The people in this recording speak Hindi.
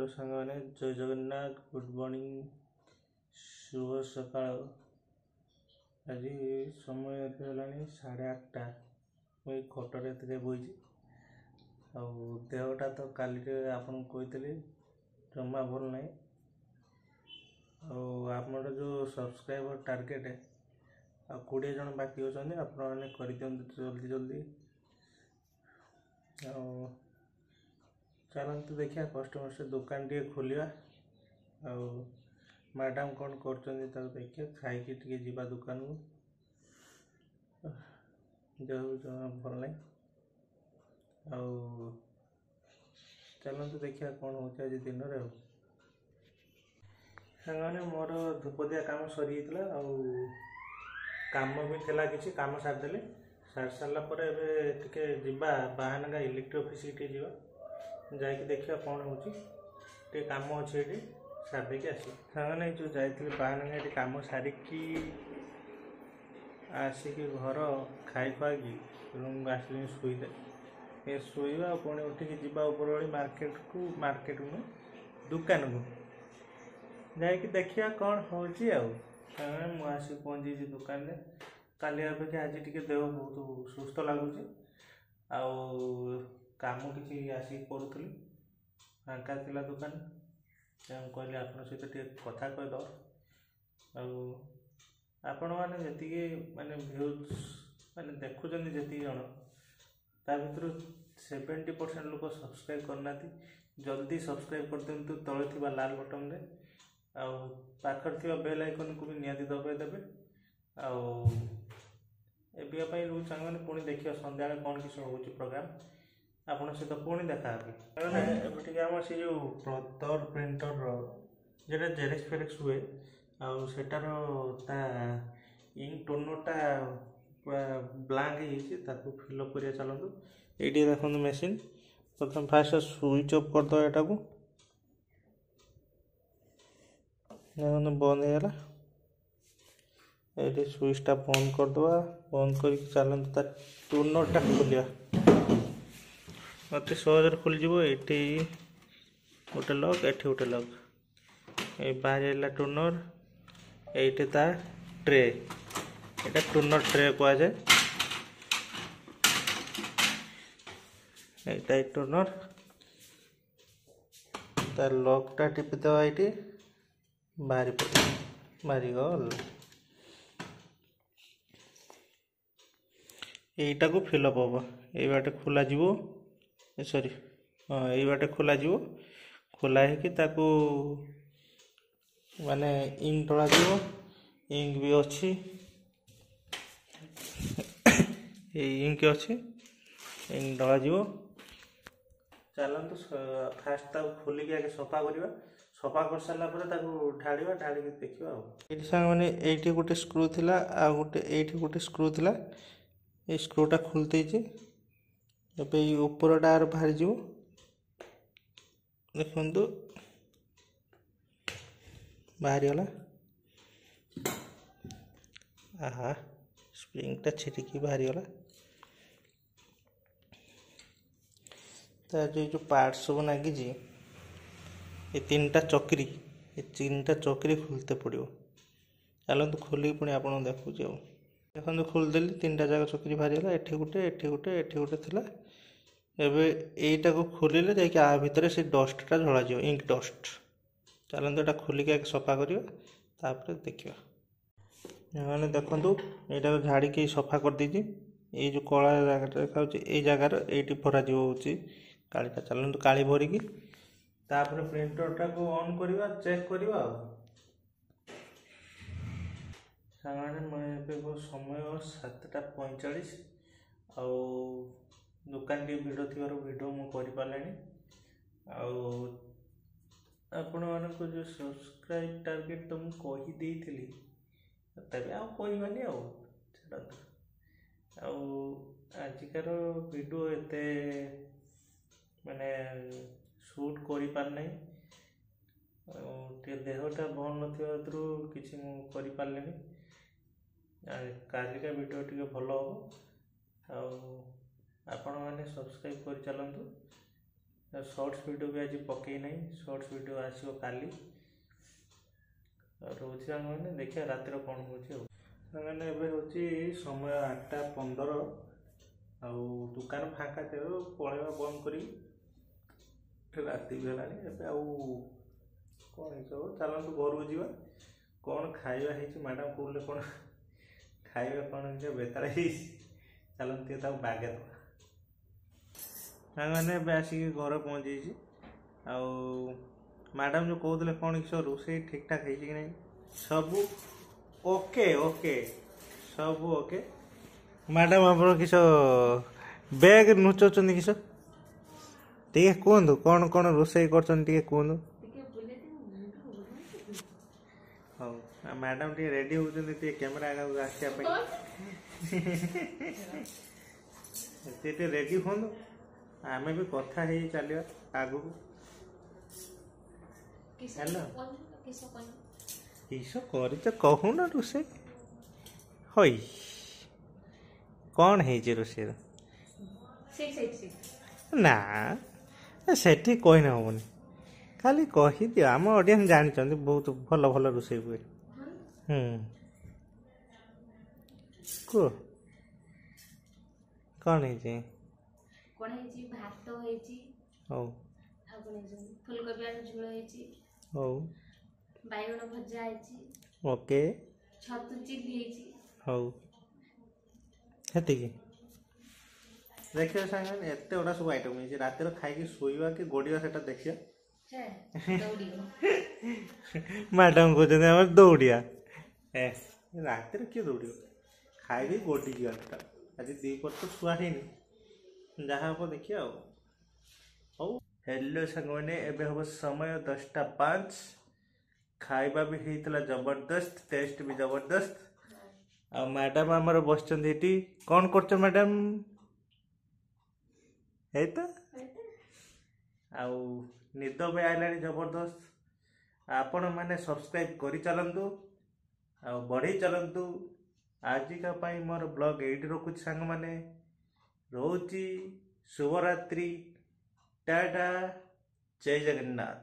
हेलो सांग मैंने जय जगन्नाथ गुड मॉर्निंग शुभ सकाळ। आज समय है 8:30 मुझे खटर एत बही देहटा तो काली आपन कही जमा भल ना आमर जो सब्सक्राइबर टार्गेट आ 20 जन बाकी अच्छा आपने कर जल्दी जल्दी चलते देखिए कस्टमर से दुकान टे खोलिया मैडम कौन कर देखिए खाई टे जीवा दुकान को जमा भल ना चलते देखिए कौन हो आज दिन मैंने मोर धूपदिया काम सरी काम भी थिला किसी काम सारिदेली सारी सारापर एवं बाहानगा इलेक्ट्रिक ऑफिस टे जा जाकि देखा कौन हो काम अच्छे ये सारिदेकी आस मैंने जो जाइए बाहानगा ये कम सारिकी आसिक घर खाई खुआकी रूम आसिक शुईदे ये शुआ पुणी उठिकी जा उपरबड़ी मार्केट में दुकान को जाकि देखिए कौन हो मुझे पहुँची दुकान में काली अपेक्षा आज टे देह बहुत सुस्थ लगुच काम किसी आसिक करूँ फांका थिला दुकान कहली आप सहित कथा कहीद आपण मैंने जी माने भ्यूज माने देखुं जी जन ता भर 70% लोग सब्सक्राइब करना जल्दी सब्सक्राइब कर दिंतु तले थी लाल बटन रे पाखर थी बेल आइकन को भी निहाती दबाई देवे एबियापाई रोज सांग पुणी देखिए संध्या कौन किस हो प्रोग्राम आपण सहित पुणी देखा आम से जो प्रतर प्रिंटर जो जेरेक्स फेरेक्स हुए आटार इंक टोनरटा पूरा ब्लांक फिलअप कर चलतु ये देखो मेसीन प्रथम फास्ट स्विच ऑफ करदे यहाँ को बंद होगा ये स्विचटा बंद करदे बंद कर चलते टोनरटा खोलिया अति सहज खोल ये गोटे लक ये गोटे लक ये बाहर टोनर ये ता ट्रे ये टोनर ट्रे कहुए यहाँ टोनर तार लकटा टिपिद ये बाहरी बाहरी गल यहीटा को फिलअप हम ये बाटे खोल सॉरी हाँ ये बाटे खोल खोला है माने इंक डला इंक भी अच्छी इंक अच्छी इंक डला चलतु फास्ट खोलिक आगे सफा करवा सफा कर सारापर ढाड़ा ढाड़ी देखा ये सांग मैंने ये गोटे स्क्रू थी गोटे गोटे स्क्रू थी ये स्क्रूटा खुलते उपरटा बाहरी जीव देखु बाहरी गला आहा स्प्रिंगटा छिटिकी बाहरी गला तार जो पार्ट सब लगी ये तीन चक्री खुलते पड़ो चलते खोलिक पुणी आप देखुँ देखो खोलदेली तीन टा जगह चक्री बाहरी गला एठी गोटे थी एटा को खोलिले जाकि आ भितर से डस्टा झड़ा इंक डस्ट चलते यहाँ खोलिक आगे सफा करवा देखा मैंने देखु यहाँ झाड़ी के सफा कर दीजिए ये जो कला जगह देखा ये जगार ये भरा कालीटा चलते काली भरिकी प्रिंटरटा को ऑन करवा चेक करवा समय 7:45 दुकान टी भिड़ थी भिडियो मुझे आपण मानक जो सब्सक्राइब टार्गेट तो मुझे कहीदे तभी आनी आजिकार भिडियो एते माने शूट कर पारना देहटा भल नथु किसी कर पारे कालिका भिडियो टी भल हम आपण मैंने सब्सक्राइब कर चलतु शॉर्ट्स वीडियो भी आज पकई नहीं, शॉर्ट्स वीडियो आसो काली रोचे सामने देखिए रातिर कौन हो मैंने समय 8:15 आउ दुकान फाँका थे पलैया बंद कर राति भी है कौन चलतु घर को जा कौन खाଇବା ହେଇଛି मैडम कौन कौन खाଇବା कौन बेताल चलते बागे मैंने आसिक घर पहुँची आउ मैडम जो कहते कौन किस रोसे ठीक ठाक है कि नहीं सब ओके ओके सब ओके मैडम आप किस बैग नुचौन किस टे कहतु कौन कौन रोसे कर कहतु हाँ मैडम टे रेडी होती कैमेरा आगे आसापी रेडी हूँ आम भी कथा ही चलिए आगु हेलो किस कर कहून रोसे हई कौन है रोसे ना सेठी कही ना हेनी खाली कहीदि आम ऑडियंस जानते बहुत भल भल रोसे हुए कह कौन है कौन है भात है फुलकोबी आलू झोल है बैगन भजा है ओके छतु चिली है हौ हेतिकी देखिए सांग एत गुड़ा सब आइटम है रात खाई शोवा कि गोड़ा से देखिए मैडम कहते दौड़िया रात किए दौड़ खाई गोटी गया आज दीपर तो शुआ है जहाँ हम देखिए हौ हेलो सांग मैंने एबे हम समय 10:05 खाଇବା भी होता जबरदस्त टेस्ट भी जबरदस्त आ मैडम आमर बस कौन कर मैडम है तो आउ निद भी आइला जबरदस्त आपण मैंने सब्सक्राइब कर चलतु आ बढ़े चलतु आजिका पाई मोर ब्लॉग एटी रखुच सांग माने रोची शुभरात्रि टाटा जय जगन्नाथ।